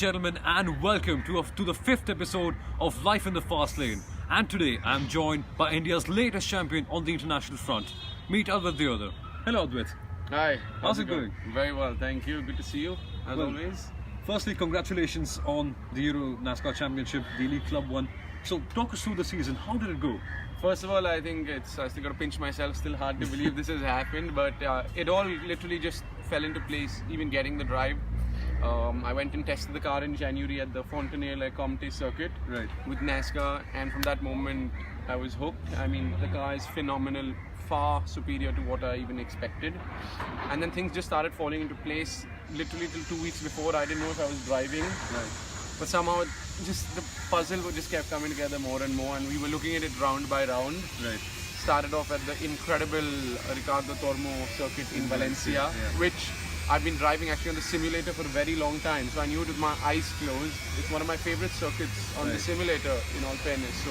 gentlemen, and welcome to the fifth episode of Life in the Fast Lane. And today I'm joined by India's latest champion on the international front. Meet Advait Deodhar. Hello, Advait. Hi. How's it going? Very well, thank you. Good to see you, as Well, always. Firstly, congratulations on the Euro NASCAR Championship, the Elite Club one. So, talk us through the season. How did it go? First of all, I still got to pinch myself. Still hard to believe this has happened, but it all literally just fell into place. Even getting the drive. I went and tested the car in January at the Fontenay-le-Comte circuit with NASCAR, and from that moment I was hooked. I mean, the car is phenomenal, far superior to what I even expected. And then things just started falling into place. Literally till 2 weeks before, I didn't know if I was driving. But somehow, just the puzzle just kept coming together more and more, and we were looking at it round by round. Started off at the incredible Ricardo Tormo circuit in Valencia, which I've been driving actually on the simulator for a very long time, so I knew it with my eyes closed. It's one of my favorite circuits on the simulator, in all fairness. So,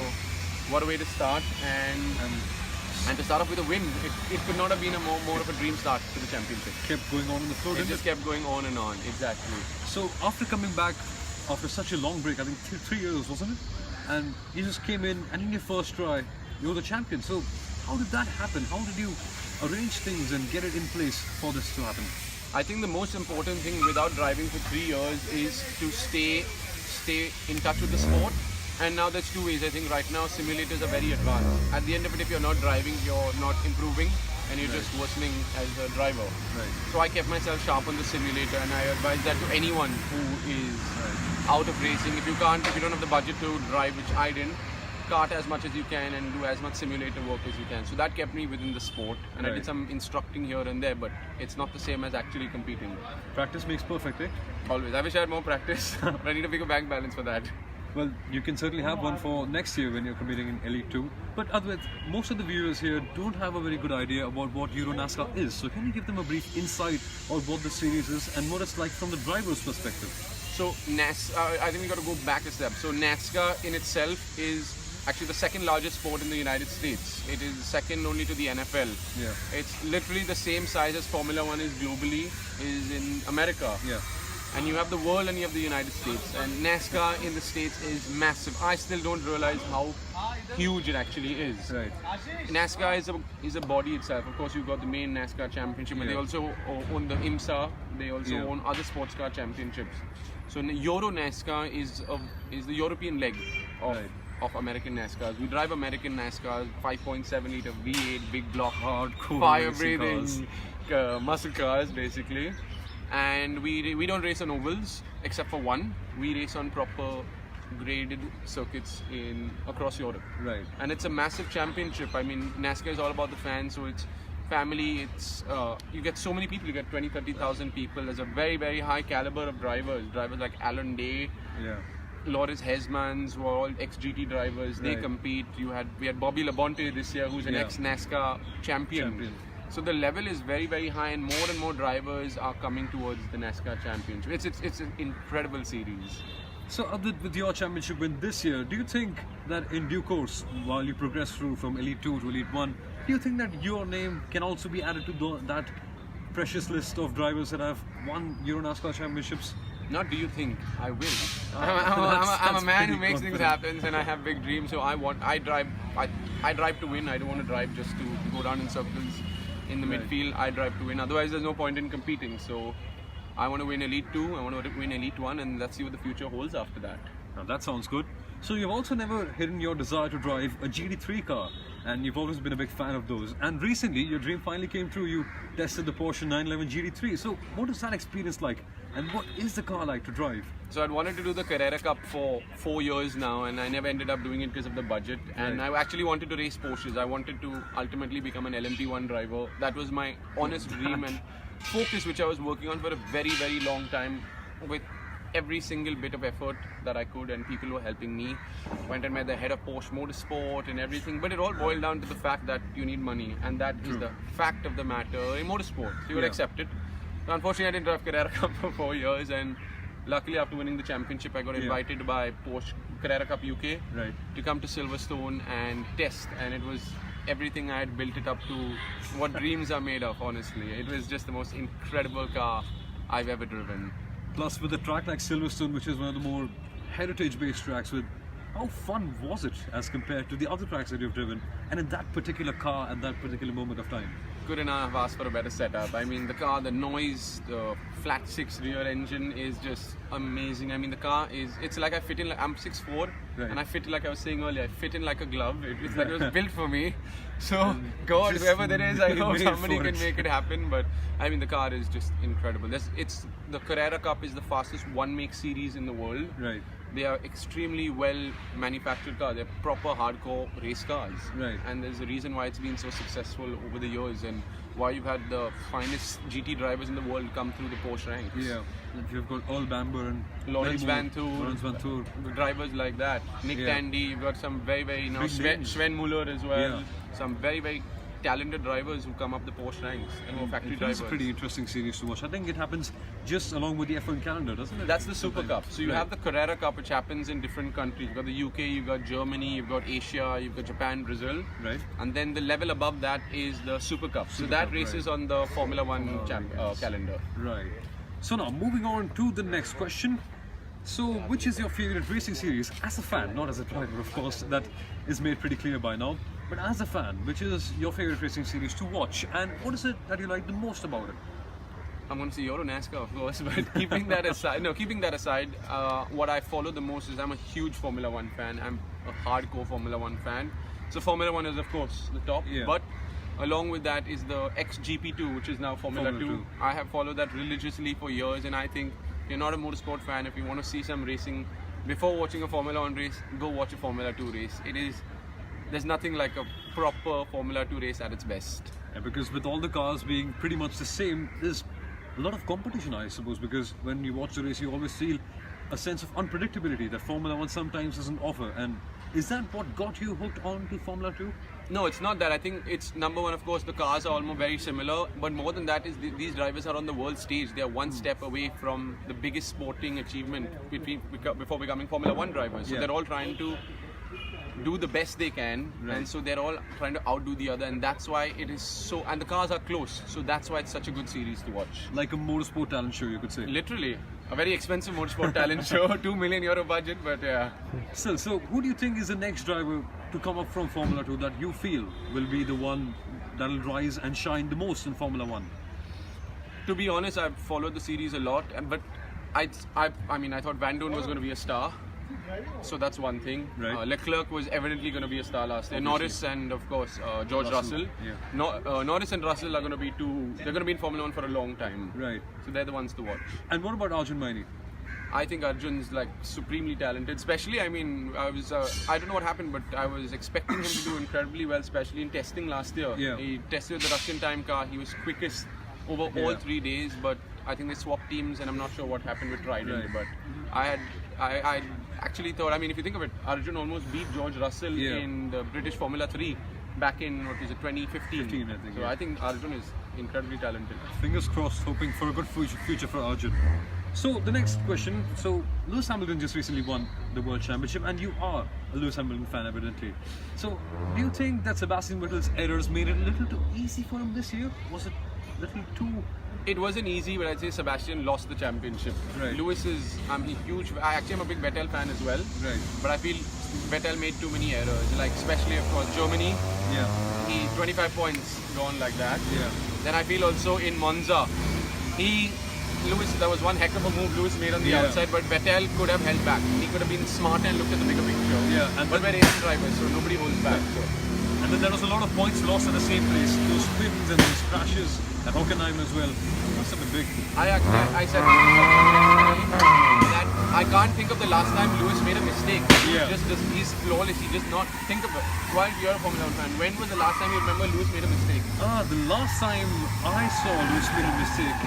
what a way to start, and to start off with a win. It could not have been a more of a dream start to the championship. Kept going on in the floor, It just kept going on and on, exactly. So, after coming back after such a long break, I think 3 years, wasn't it? And you just came in, and in your first try, you were the champion. So, how did that happen? How did you arrange things and get it in place for this to happen? I think the most important thing without driving for 3 years is to stay in touch with the sport. And now there's two ways. I think right now simulators are very advanced. At the end of it, if you're not driving, you're not improving, and you're just worsening as a driver. So I kept myself sharp on the simulator, and I advise that to anyone who is out of racing. If you don't have the budget to drive, which I didn't, kart as much as you can and do as much simulator work as you can. So that kept me within the sport, and I did some instructing here and there, but it's not the same as actually competing. Practice makes perfect, eh? Always. I wish I had more practice, but I need a bigger bank balance for that. Well, you can certainly have one for next year when you're competing in Elite 2. But Advait, most of the viewers here don't have a very good idea about what Euro NASCAR is. So can you give them a brief insight on what the series is and what it's like from the driver's perspective? So I think we got to go back a step. So NASCAR in itself is actually the second largest sport in the United States. It is second only to the NFL. It's literally the same size as Formula One is globally, is in America. And you have the world and you have the United States. And NASCAR in the States is massive. I still don't realize how huge it actually is. NASCAR is a body itself. Of course, you've got the main NASCAR championship, but they also own the IMSA. They also own other sports car championships. So Euro NASCAR is the European leg of American NASCARs. We drive American NASCARs, 5.7 liter V8, big block, hardcore fire-breathing muscle cars, basically. And we don't race on ovals except for one. We race on proper graded circuits across Europe. And it's a massive championship. I mean, NASCAR is all about the fans, so it's family. It's you get so many people. You get 20-30,000 people. There's a very, very high caliber of drivers like Alan Day, Loris Hezmans, who are all ex-GT drivers. They compete. We had Bobby Labonte this year, who's an ex-NASCAR champion. So the level is very, very high, and more drivers are coming towards the NASCAR championship. It's an incredible series. So with your championship win this year, do you think that in due course, while you progress through from Elite 2 to Elite 1, do you think that your name can also be added to that precious list of drivers that have won Euro NASCAR championships? Not do you think, I will. I'm a man who makes things happen, and I have big dreams. So I drive to win. I don't want to drive just to go down in circles in the midfield. I drive to win. Otherwise, there's no point in competing. So I want to win Elite 2. I want to win Elite 1, and let's see what the future holds after that. Now that sounds good. So you've also never hidden your desire to drive a GT3 car, and you've always been a big fan of those. And recently, your dream finally came true. You tested the Porsche 911 GT3. So what is that experience like, and what is the car like to drive? So I'd wanted to do the Carrera Cup for 4 years now, and I never ended up doing it because of the budget. And I actually wanted to race Porsches. I wanted to ultimately become an LMP1 driver. That was my honest dream and focus, which I was working on for a very, very long time with every single bit of effort that I could, and people were helping me. Went and met the head of Porsche Motorsport and everything, but it all boiled down to the fact that you need money, and that is the fact of the matter in motorsport. So you would accept it. So unfortunately, I didn't drive Carrera Cup for 4 years, and luckily after winning the championship, I got invited by Porsche Carrera Cup UK to come to Silverstone and test, and it was everything I had built it up to, what dreams are made of, honestly. It was just the most incredible car I've ever driven. Plus, with a track like Silverstone, which is one of the more heritage-based tracks, how fun was it as compared to the other tracks that you've driven, and in that particular car at that particular moment of time? Couldn't have asked for a better setup. I mean, the car, the noise, the flat six rear engine is just amazing. I mean, the car it's like I fit in, like, I'm 6'4", Right. and I fit, like I was saying earlier, I fit in like a glove. It's like it was built for me. So, God, whoever that is, I hope made somebody for can it. make it happen. But, I mean, the car is just incredible. The Carrera Cup is the fastest one-make series in the world. Right. They are extremely well manufactured cars. They're proper hardcore race cars. Right. And there's a reason why it's been so successful over the years and why you've had the finest GT drivers in the world come through the Porsche ranks. Yeah. You've got Earl Bamber and Lawrence many more. Van Toor. Lawrence Van Toor. Drivers like that. Nick Yeah. Tandy. You've got some very, very now Big names. Sven Muller as well. Yeah. Some very, very talented drivers who come up the Porsche ranks and who are factory It's drivers. a pretty interesting series to watch. I think it happens just along with the F1 calendar, doesn't it? That's the Super Cup. So you Right. have the Carrera Cup, which happens in different countries. You've got the UK, you've got Germany, you've got Asia, you've got Japan, Brazil. Right. And then the level above that is the Super Cup. So Super that Cup, races right. on the Formula One yes. calendar. Right. So now, moving on to the next question. So, which is your favorite racing series? As a fan, not as a driver, of course, that is made pretty clear by now. But as a fan, which is your favorite racing series to watch? And what is it that you like the most about it? I'm going to say Euro NASCAR, of course, but keeping that aside, what I follow the most is I'm a huge Formula One fan. I'm a hardcore Formula One fan. So Formula One is, of course, the top. Yeah. But along with that is the XGP2, which is now Formula 2. 2. I have followed that religiously for years, and I think if you're not a motorsport fan, if you want to see some racing before watching a Formula One race, go watch a Formula 2 race. There's nothing like a proper Formula 2 race at its best. Yeah, because with all the cars being pretty much the same, there's a lot of competition, I suppose, because when you watch the race, you always feel a sense of unpredictability that Formula 1 sometimes doesn't offer. And is that what got you hooked on to Formula 2? No, it's not that. I think it's number one, of course, the cars are almost very similar. But more than that is these drivers are on the world stage. They are one step away from the biggest sporting achievement before becoming Formula 1 drivers. So Yeah. they're all trying to do the best they can, Right. and so they're all trying to outdo the other, and that's why it is so. And the cars are close, so that's why it's such a good series to watch. Like a motorsport talent show, you could say. Literally, a very expensive motorsport talent show, €2 million budget, but yeah. Still, so who do you think is the next driver to come up from Formula 2 that you feel will be the one that'll rise and shine the most in Formula 1? To be honest, I've followed the series a lot, but I mean, I thought Van Dorn was going to be a star. So that's one thing. Right. Leclerc was evidently going to be a star last year. Norris and of course George Russell. Yeah. Norris and Russell are going to be they're going to be in Formula 1 for a long time. Right. So they're the ones to watch. And what about Arjun Maini? I think Arjun's like supremely talented. Especially, I mean, I don't know what happened, but I was expecting him to do incredibly well, especially in testing last year. Yeah. He tested the Russian time car. He was quickest over all 3 days, but I think they swapped teams, and I'm not sure what happened with Trident. Right. But I actually thought, I mean, if you think of it, Arjun almost beat George Russell in the British Formula 3 back in, 2015? 15, I think, So yeah. I think Arjun is incredibly talented. Fingers crossed, hoping for a good future for Arjun. So the next question, so Lewis Hamilton just recently won the World Championship, and you are a Lewis Hamilton fan evidently. So do you think that Sebastian Vettel's errors made it a little too easy for him this year? Was it a little too... It wasn't easy, but I'd say Sebastian lost the championship. Right. Lewis is, I'm a huge, I actually am a big Vettel fan as well. Right. But I feel Vettel made too many errors, like especially of course Germany, Yeah. he 25 points gone like that. Yeah. Then I feel also in Monza, Lewis, there was one heck of a move Lewis made on the Yeah. outside, but Vettel could have held back. He could have been smarter and looked at the bigger picture. Yeah, and but then- we're racing drivers, so nobody holds back. So. And then there was a lot of points lost at the same place. Those spins and those crashes at Hockenheim as well. Must have been big. I said that I can't think of the last time Lewis made a mistake. Yeah. He's flawless. He just not think of it. While you're a Formula 1 fan, when was the last time you remember Lewis made a mistake? The last time I saw Lewis made a mistake,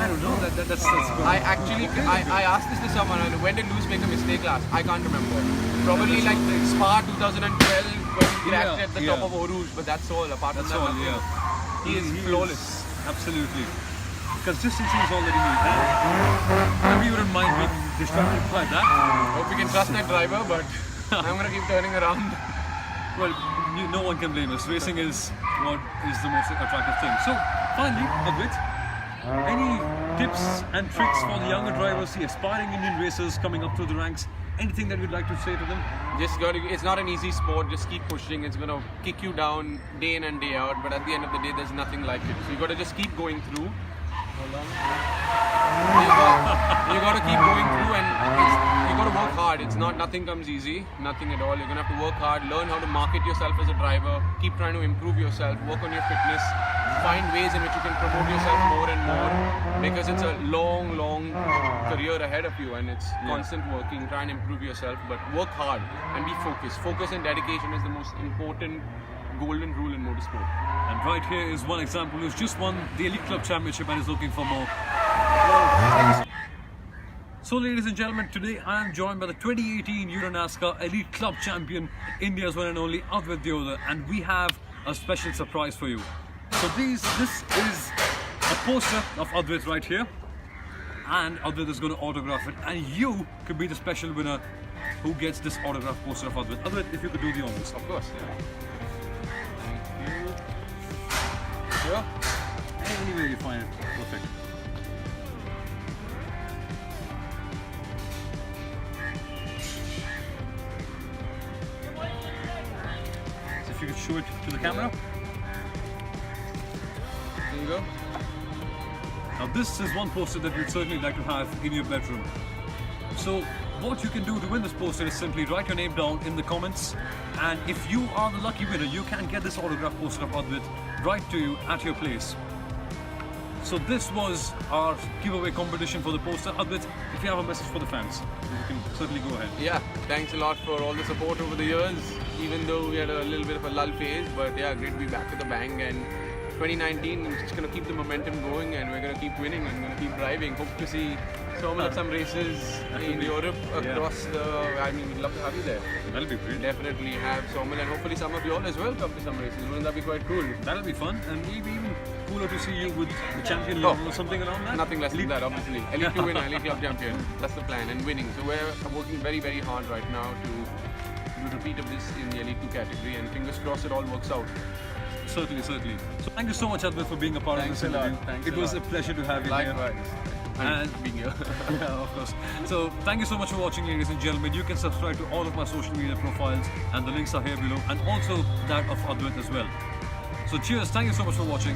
I don't know. That's good. I asked this to someone. When did Lewis make a mistake last? I can't remember. Probably like Spa 2012 when he crashed at the top of Eau Rouge, but that's all. Apart from That's that, all, nothing. yeah. He is flawless. Absolutely. Consistency is all that you need. Maybe you wouldn't mind being distracted by that. Hope we can trust that driver, but I'm gonna keep turning around. Well, no one can blame us. Racing is what is the most attractive thing. So, finally, a bit. Any tips and tricks for the younger drivers, the aspiring Indian racers coming up through the ranks? Anything that you'd like to say to them? Just got to, it's not an easy sport, just keep pushing. It's going to kick you down day in and day out, but at the end of the day, there's nothing like it. So you got to just keep going through. Hold on. You got to keep going through, and you got to work hard. It's not, nothing comes easy, nothing at all. You're going to have to work hard, learn how to market yourself as a driver, keep trying to improve yourself, work on your fitness, find ways in which you can promote yourself more and more, because it's a long, long career ahead of you, and it's constant working, try and improve yourself, but work hard and be focused. Focus and dedication is the most important golden rule in motorsport. And right here is one example who's just won the Elite Club Championship and is looking for more. So ladies and gentlemen, today I am joined by the 2018 Euro NASCAR Elite Club Champion, India's one and only Advait Deodhar, and we have a special surprise for you. So this is a poster of Advait right here, and Advait is going to autograph it, and you could be the special winner who gets this autograph poster of Advait. Advait, if you could do the honors. Of course, yeah. Thank you. Sure. Any way you find it, perfect. So if you could show it to the camera. There you go. Now this is one poster that you'd certainly like to have in your bedroom. So what you can do to win this poster is simply write your name down in the comments, and if you are the lucky winner, you can get this autograph poster of Advait right to you at your place. So this was our giveaway competition for the poster. Advait, if you have a message for the fans, you can certainly go ahead. Yeah, thanks a lot for all the support over the years, even though we had a little bit of a lull phase, but yeah, great to be back with a bang. And 2019, we're just going to keep the momentum going, and we're going to keep winning and going to keep driving. Hope to see Somal at some races in Europe across the... I mean, we'd love to have you there. That'll be great. Definitely have Somal, and hopefully some of you all as well come to some races. Wouldn't that be quite cool? That'll be fun, and maybe even cooler to see you with the champion level or something around that. Nothing less than that, obviously. Elite 2 winner, Elite Club champion. That's the plan, and winning. So we're working very, very hard right now to do a repeat of this in the Elite 2 category, and fingers crossed it all works out. Certainly, certainly. So thank you so much, Advait, for being a part Thanks of this a lot. interview. Thanks It a was lot. a pleasure to have you here. Likewise. And being here. Yeah, of course. So thank you so much for watching, ladies and gentlemen. You can subscribe to all of my social media profiles, and the links are here below, and also that of Advait as well. So cheers, thank you so much for watching.